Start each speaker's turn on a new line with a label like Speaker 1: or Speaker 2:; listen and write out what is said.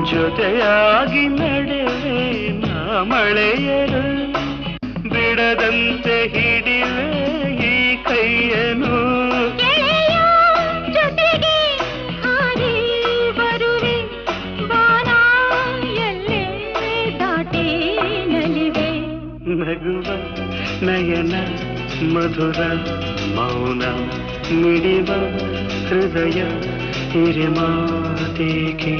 Speaker 1: ಜೊತೆಯಾಗಿ ನಡೆವೆ ನಾ ಮಳೆಯರು ಬಿಡದಂತೆ ಹಿಡಿವೆ ಈ ಕೈಯನು
Speaker 2: ಜೊತೆಗೆ ಹಾರಿ ಬರುವೆ ಬಾನ ಎಲ್ಲೇ ದಾಟಿ ನಲಿವೆ
Speaker 1: ನಗುವ ನಯನ ಮಧುರ ಮೌನ ಮಿಡಿವ ಹೃದಯ ಹಿರಿಮಾತೇಕೆ